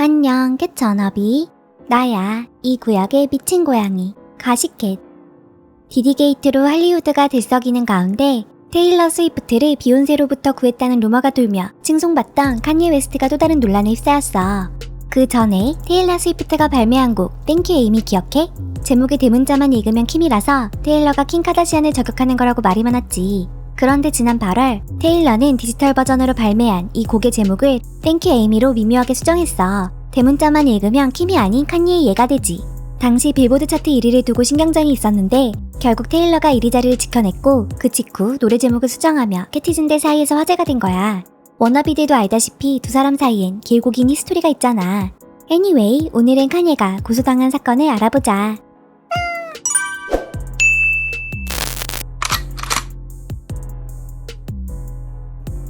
안녕, 캣 전업이. 나야, 이 구역의 미친 고양이, 가시캣. 디디게이트로 할리우드가 들썩이는 가운데 테일러 스위프트를 비욘세로부터 구했다는 루머가 돌며 칭송받던 칸예 웨스트가 또 다른 논란에 휩싸였어. 그 전에 테일러 스위프트가 발매한 곡 땡큐 에이미 기억해? 제목의 대문자만 읽으면 킴이라서 테일러가 킴 카다시안을 저격하는 거라고 말이 많았지. 그런데 지난 8월 테일러는 디지털 버전으로 발매한 이 곡의 제목을 땡큐 에이미로 미묘하게 수정했어. 대문자만 읽으면 킴이 아닌 칸예의 얘가 되지. 당시 빌보드 차트 1위를 두고 신경전이 있었는데 결국 테일러가 1위 자리를 지켜냈고 그 직후 노래 제목을 수정하며 캐티즌들 사이에서 화제가 된 거야. 워너비들도 알다시피 두 사람 사이엔 길고 긴 히스토리가 있잖아. Anyway, 오늘은 칸예가 고소당한 사건을 알아보자.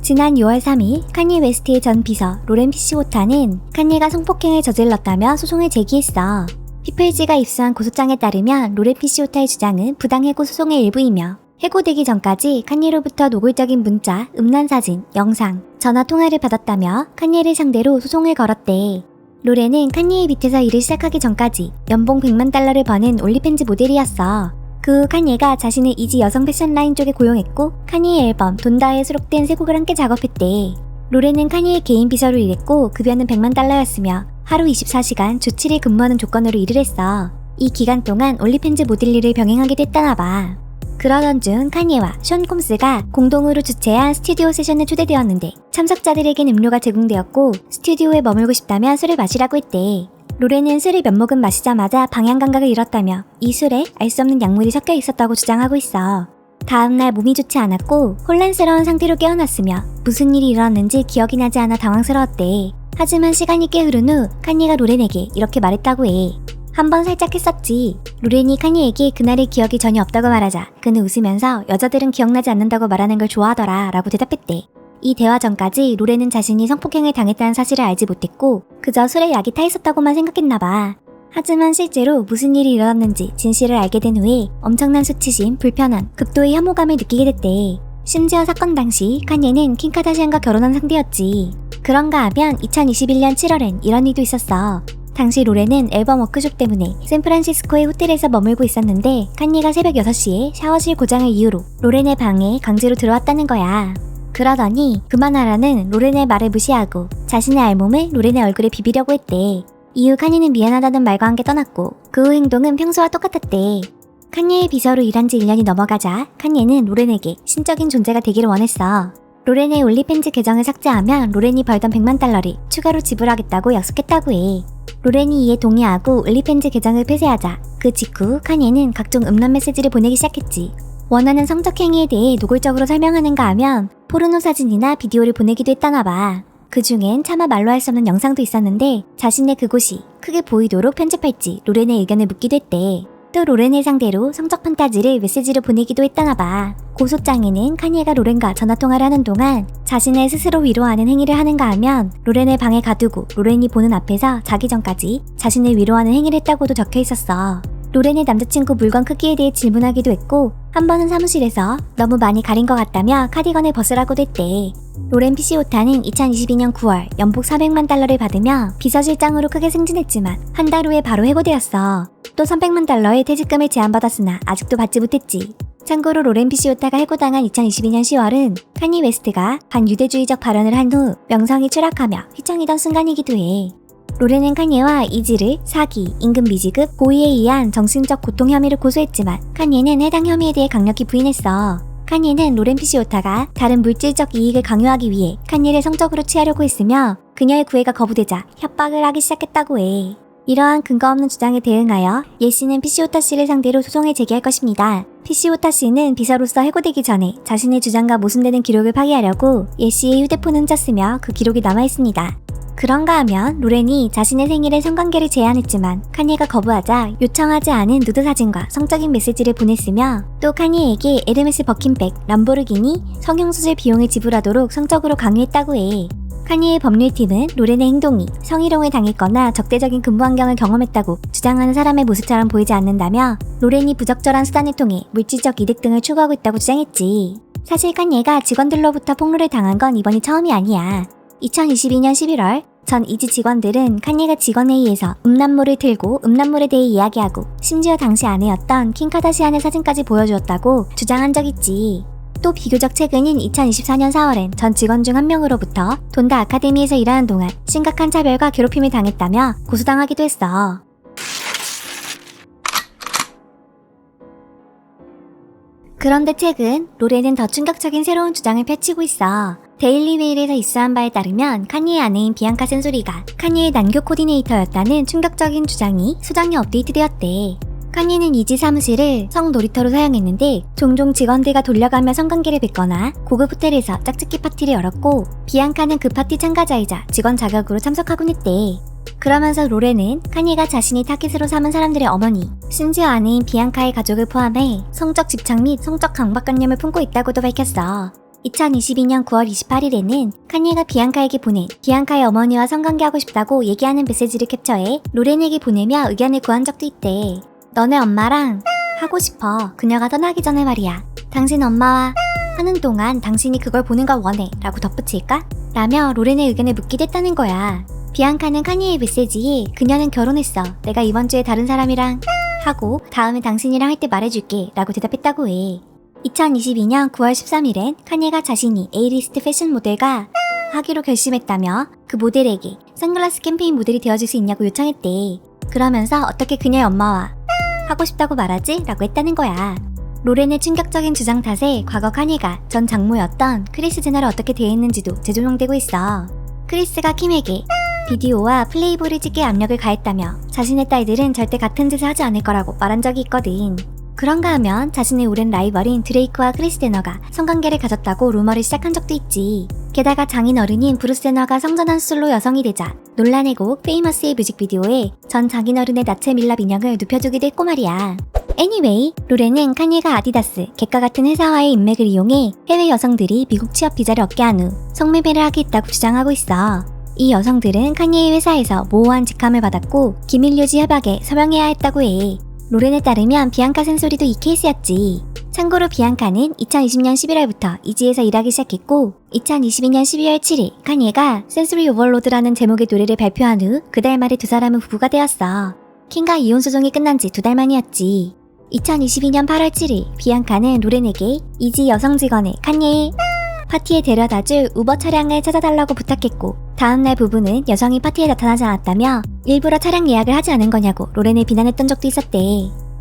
지난 6월 3일 칸예 웨스트의 전 비서 로렌 피시오타는 칸예가 성폭행을 저질렀다며 소송을 제기했어. 피플지가 입수한 고소장에 따르면 로렌 피시오타의 주장은 부당해고 소송의 일부이며 해고되기 전까지 칸예로부터 노골적인 문자, 음란사진, 영상, 전화통화를 받았다며 칸예를 상대로 소송을 걸었대. 로렌은 칸예의 밑에서 일을 시작하기 전까지 연봉 100만 달러를 버는 올리팬즈 모델이었어. 그 후 칸예가 자신의 이지 여성 패션 라인 쪽에 고용했고 칸예의 앨범 돈다에 수록된 세 곡을 함께 작업했대. 로렌은 칸예의 개인 비서로 일했고 급여는 100만 달러였으며 하루 24시간 주 7일 근무하는 조건으로 일을 했어. 이 기간 동안 올리팬즈 모델 일을 병행하기도 했다나봐. 그러던 중 칸예와 션 콤스가 공동으로 주최한 스튜디오 세션에 초대되었는데 참석자들에겐 음료가 제공되었고 스튜디오에 머물고 싶다면 술을 마시라고 했대. 로렌은 술을 몇 모금 마시자마자 방향 감각을 잃었다며 이 술에 알 수 없는 약물이 섞여 있었다고 주장하고 있어. 다음날 몸이 좋지 않았고 혼란스러운 상태로 깨어났으며 무슨 일이 일어났는지 기억이 나지 않아 당황스러웠대. 하지만 시간이 꽤 흐른 후 칸예가 로렌에게 이렇게 말했다고 해. 한번 살짝 했었지. 로렌이 칸예에게 그날의 기억이 전혀 없다고 말하자 그는 웃으면서 여자들은 기억나지 않는다고 말하는 걸 좋아하더라 라고 대답했대. 이 대화 전까지 로렌은 자신이 성폭행을 당했다는 사실을 알지 못했고 그저 술에 약이 타 있었다고만 생각했나봐. 하지만 실제로 무슨 일이 일어났는지 진실을 알게 된 후에 엄청난 수치심, 불편함, 극도의 혐오감을 느끼게 됐대. 심지어 사건 당시 칸예는 킴 카다시안과 결혼한 상태였지. 그런가 하면 2021년 7월엔 이런 일도 있었어. 당시 로렌은 앨범 워크숍 때문에 샌프란시스코의 호텔에서 머물고 있었는데 칸예가 새벽 6시에 샤워실 고장을 이유로 로렌의 방에 강제로 들어왔다는 거야. 그러더니 그만하라는 로렌의 말을 무시하고 자신의 알몸을 로렌의 얼굴에 비비려고 했대. 이후 칸예는 미안하다는 말과 함께 떠났고 그 후 행동은 평소와 똑같았대. 칸예의 비서로 일한 지 1년이 넘어가자 칸예는 로렌에게 신적인 존재가 되기를 원했어. 로렌의 올리팬즈 계정을 삭제하면 로렌이 벌던 100만 달러를 추가로 지불하겠다고 약속했다고 해. 로렌이 이에 동의하고 올리팬즈 계정을 폐쇄하자 그 직후 칸예는 각종 음란 메시지를 보내기 시작했지. 원하는 성적 행위에 대해 노골적으로 설명하는가 하면 포르노 사진이나 비디오를 보내기도 했다나봐. 그 중엔 차마 말로 할 수 없는 영상도 있었는데 자신의 그곳이 크게 보이도록 편집할지 로렌의 의견을 묻기도 했대. 또 로렌을 상대로 성적 판타지를 메시지로 보내기도 했다나봐. 고소장에는 칸예가 로렌과 전화통화를 하는 동안 자신을 스스로 위로하는 행위를 하는가 하면 로렌을 방에 가두고 로렌이 보는 앞에서 자기 전까지 자신을 위로하는 행위를 했다고도 적혀 있었어. 로렌의 남자친구 물건 크기에 대해 질문하기도 했고 한 번은 사무실에서 너무 많이 가린 것 같다며 카디건을 벗으라고도 했대. 로렌 피시오타는 2022년 9월 연봉 400만 달러를 받으며 비서실장으로 크게 승진했지만 한 달 후에 바로 해고되었어. 또 300만 달러의 퇴직금을 제안받았으나 아직도 받지 못했지. 참고로 로렌 피시오타가 해고당한 2022년 10월은 칸예 웨스트가 반유대주의적 발언을 한 후 명성이 추락하며 휘청이던 순간이기도 해. 로렌은 칸예와 이지를 사기, 임금 미지급, 고의에 의한 정신적 고통 혐의를 고소했지만 칸예는 해당 혐의에 대해 강력히 부인했어. 칸예는 로렌 피시오타가 다른 물질적 이익을 강요하기 위해 칸예를 성적으로 취하려고 했으며 그녀의 구애가 거부되자 협박을 하기 시작했다고 해. 이러한 근거 없는 주장에 대응하여 예 씨는 피시오타 씨를 상대로 소송을 제기할 것입니다. 피시오타 씨는 비서로서 해고되기 전에 자신의 주장과 모순되는 기록을 파기하려고 예 씨의 휴대폰을 훔쳤으며 그 기록이 남아있습니다. 그런가 하면 로렌이 자신의 생일에 성관계를 제안했지만 칸예가 거부하자 요청하지 않은 누드 사진과 성적인 메시지를 보냈으며 또 칸예에게 에르메스 버킨백, 람보르기니, 성형수술 비용을 지불하도록 성적으로 강요했다고 해. 칸예의 법률팀은 로렌의 행동이 성희롱을 당했거나 적대적인 근무 환경을 경험했다고 주장하는 사람의 모습처럼 보이지 않는다며 로렌이 부적절한 수단을 통해 물질적 이득 등을 추구하고 있다고 주장했지. 사실 칸예가 직원들로부터 폭로를 당한 건 이번이 처음이 아니야. 2022년 11월 전 이지 직원들은 칸예가 직원회의에서 음란물을 틀고 음란물에 대해 이야기하고 심지어 당시 아내였던 킴 카다시안의 사진까지 보여주었다고 주장한 적 있지. 또 비교적 최근인 2024년 4월엔 전 직원 중 한 명으로부터 돈다 아카데미에서 일하는 동안 심각한 차별과 괴롭힘을 당했다며 고소당하기도 했어. 그런데 최근 로렌은 더 충격적인 새로운 주장을 펼치고 있어. 데일리 메일에서 입수한 바에 따르면 칸예의 아내인 비앙카 센소리가 칸예의 난교 코디네이터였다는 충격적인 주장이 수정에 업데이트되었대. 칸예는 이지 사무실을 성 놀이터로 사용했는데 종종 직원들과 돌려가며 성관계를 맺거나 고급 호텔에서 짝짓기 파티를 열었고 비앙카는 그 파티 참가자이자 직원 자격으로 참석하곤 했대. 그러면서 로렌은 칸예가 자신이 타깃으로 삼은 사람들의 어머니, 심지어 아내인 비앙카의 가족을 포함해 성적 집착 및 성적 강박관념을 품고 있다고도 밝혔어. 2022년 9월 28일에는 칸예가 비앙카에게 보낸 비앙카의 어머니와 성관계하고 싶다고 얘기하는 메시지를 캡처해 로렌에게 보내며 의견을 구한 적도 있대. 너네 엄마랑 하고 싶어. 그녀가 떠나기 전에 말이야. 당신 엄마와 하는 동안 당신이 그걸 보는 걸 원해 라고 덧붙일까? 라며 로렌의 의견을 묻기도 했다는 거야. 비앙카는 칸예의 메시지에 그녀는 결혼했어. 내가 이번 주에 다른 사람이랑 하고 다음에 당신이랑 할 때 말해줄게 라고 대답했다고 해. 2022년 9월 13일엔 칸예가 자신이 A리스트 패션 모델가 하기로 결심했다며 그 모델에게 선글라스 캠페인 모델이 되어줄 수 있냐고 요청했대. 그러면서 어떻게 그녀의 엄마와 하고 싶다고 말하지? 라고 했다는 거야. 로렌의 충격적인 주장 탓에 과거 칸예가 전 장모였던 크리스 제너를 어떻게 대했는지도 재조명되고 있어. 크리스가 킴에게 비디오와 플레이보이를 찍게 압력을 가했다며 자신의 딸들은 절대 같은 짓을 하지 않을 거라고 말한 적이 있거든. 그런가 하면 자신의 오랜 라이벌인 드레이크와 크리스 제너가 성관계를 가졌다고 루머를 시작한 적도 있지. 게다가 장인어른인 브루스 제너가 성전환 수술로 여성이 되자 논란의 곡 페이머스의 뮤직비디오에 전 장인어른의 나체 밀랍 인형을 눕혀주기도 했고 말이야. Anyway, 로렌은 칸예가 아디다스, 객과 같은 회사와의 인맥을 이용해 해외 여성들이 미국 취업 비자를 얻게 한 후 성매매를 하겠다고 주장하고 있어. 이 여성들은 칸예의 회사에서 모호한 직함을 받았고 기밀 유지 협약에 서명해야 했다고 해. 로렌에 따르면 비앙카 센소리도 이 케이스였지. 참고로 비앙카는 2020년 11월부터 이지에서 일하기 시작했고 2022년 12월 7일 칸예가 센소리 오버로드라는 제목의 노래를 발표한 후 그 달 말에 두 사람은 부부가 되었어. 킴과 이혼 소송이 끝난 지 두 달 만이었지. 2022년 8월 7일 비앙카는 로렌에게 이지 여성 직원을 칸예의 파티에 데려다줄 우버 차량을 찾아달라고 부탁했고 다음날 부부는 여성이 파티에 나타나지 않았다며 일부러 차량 예약을 하지 않은 거냐고 로렌을 비난했던 적도 있었대.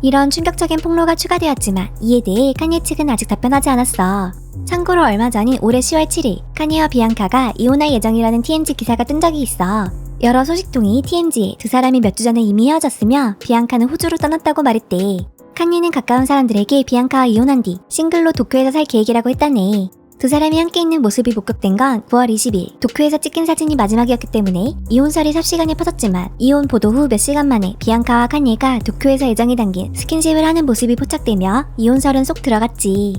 이런 충격적인 폭로가 추가되었지만 이에 대해 칸예 측은 아직 답변하지 않았어. 참고로 얼마 전인 올해 10월 7일 칸예와 비앙카가 이혼할 예정이라는 TMZ 기사가 뜬 적이 있어. 여러 소식통이 TMZ에 두 사람이 몇 주 전에 이미 헤어졌으며 비앙카는 호주로 떠났다고 말했대. 칸예는 가까운 사람들에게 비앙카와 이혼한 뒤 싱글로 도쿄에서 살 계획이라고 했다네. 두 사람이 함께 있는 모습이 목격된 건 9월 20일 도쿄에서 찍힌 사진이 마지막이었기 때문에 이혼설이 삽시간에 퍼졌지만 이혼 보도 후 몇 시간 만에 비앙카와 칸예가 도쿄에서 애정이 담긴 스킨십을 하는 모습이 포착되며 이혼설은 쏙 들어갔지.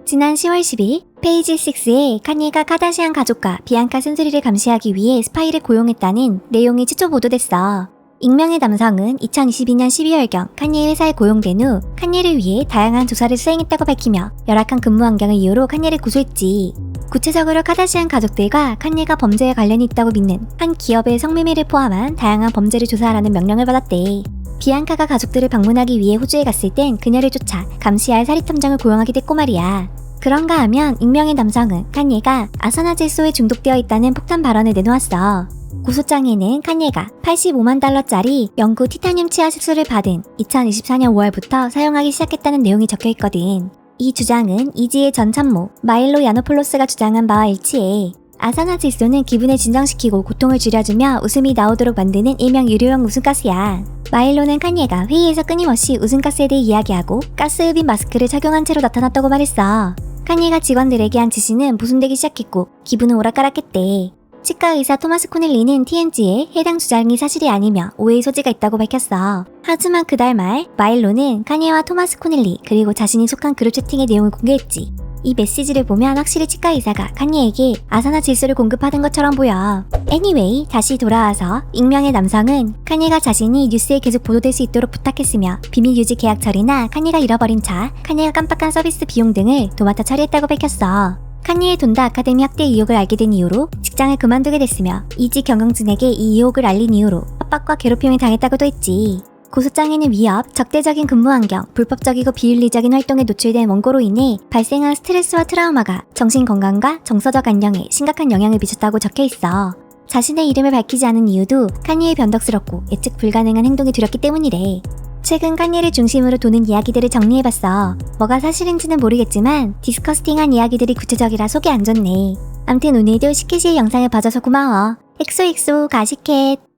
지난 10월 10일 페이지 6에 칸예가 카다시안 가족과 비앙카 센소리를 감시하기 위해 스파이를 고용했다는 내용이 최초 보도됐어. 익명의 남성은 2022년 12월경 칸예 회사에 고용된 후 칸예를 위해 다양한 조사를 수행했다고 밝히며 열악한 근무 환경을 이유로 칸예를 고소했지. 구체적으로 카다시안 가족들과 칸예가 범죄에 관련이 있다고 믿는 한 기업의 성매매를 포함한 다양한 범죄를 조사하라는 명령을 받았대. 비앙카가 가족들을 방문하기 위해 호주에 갔을 땐 그녀를 쫓아 감시할 사리탐정을 고용하게 됐고 말이야. 그런가 하면 익명의 남성은 칸예가 아산화질소에 중독되어 있다는 폭탄 발언을 내놓았어. 고소장에는 칸예가 85만 달러짜리 영구 티타늄 치아 색소를 받은 2024년 5월부터 사용하기 시작했다는 내용이 적혀있거든. 이 주장은 이지의 전 참모 마일로 야노폴로스가 주장한 바와 일치해. 아산화질소는 기분을 진정시키고 고통을 줄여주며 웃음이 나오도록 만드는 일명 유료용 웃음가스야. 마일로는 칸예가 회의에서 끊임없이 웃음가스에 대해 이야기하고 가스흡입 마스크를 착용한 채로 나타났다고 말했어. 칸예가 직원들에게 한 지시는 모순되기 시작했고 기분은 오락가락했대. 치과 의사 토마스 코넬리는 TMZ에 해당 주장이 사실이 아니며 오해의 소지가 있다고 밝혔어. 하지만 그달 말 마일로는 칸예와 토마스 코넬리 그리고 자신이 속한 그룹 채팅의 내용을 공개했지. 이 메시지를 보면 확실히 치과 의사가 칸예에게 아산화질소를 공급하던 것처럼 보여. Anyway, 다시 돌아와서 익명의 남성은 칸예가 자신이 뉴스에 계속 보도될 수 있도록 부탁했으며 비밀 유지 계약 처리나 칸예가 잃어버린 차, 칸예가 깜빡한 서비스 비용 등을 도맡아 처리했다고 밝혔어. 칸예의 돈다 아카데미 학대 의혹을 알게 된 이후로 직장을 그만두게 됐으며 이지 경영진에게 이 의혹을 알린 이후로 협박과 괴롭힘을 당했다고도 했지. 고소장에는 위협, 적대적인 근무 환경, 불법적이고 비윤리적인 활동에 노출된 원고로 인해 발생한 스트레스와 트라우마가 정신 건강과 정서적 안녕에 심각한 영향을 미쳤다고 적혀 있어. 자신의 이름을 밝히지 않은 이유도 칸예의 변덕스럽고 예측 불가능한 행동이 두렵기 때문이래. 최근 칸예를 중심으로 도는 이야기들을 정리해봤어. 뭐가 사실인지는 모르겠지만 디스커스팅한 이야기들이 구체적이라 속이 안 좋네. 암튼 오늘도 시키시의 영상을 봐줘서 고마워. 엑소엑소 가시캣.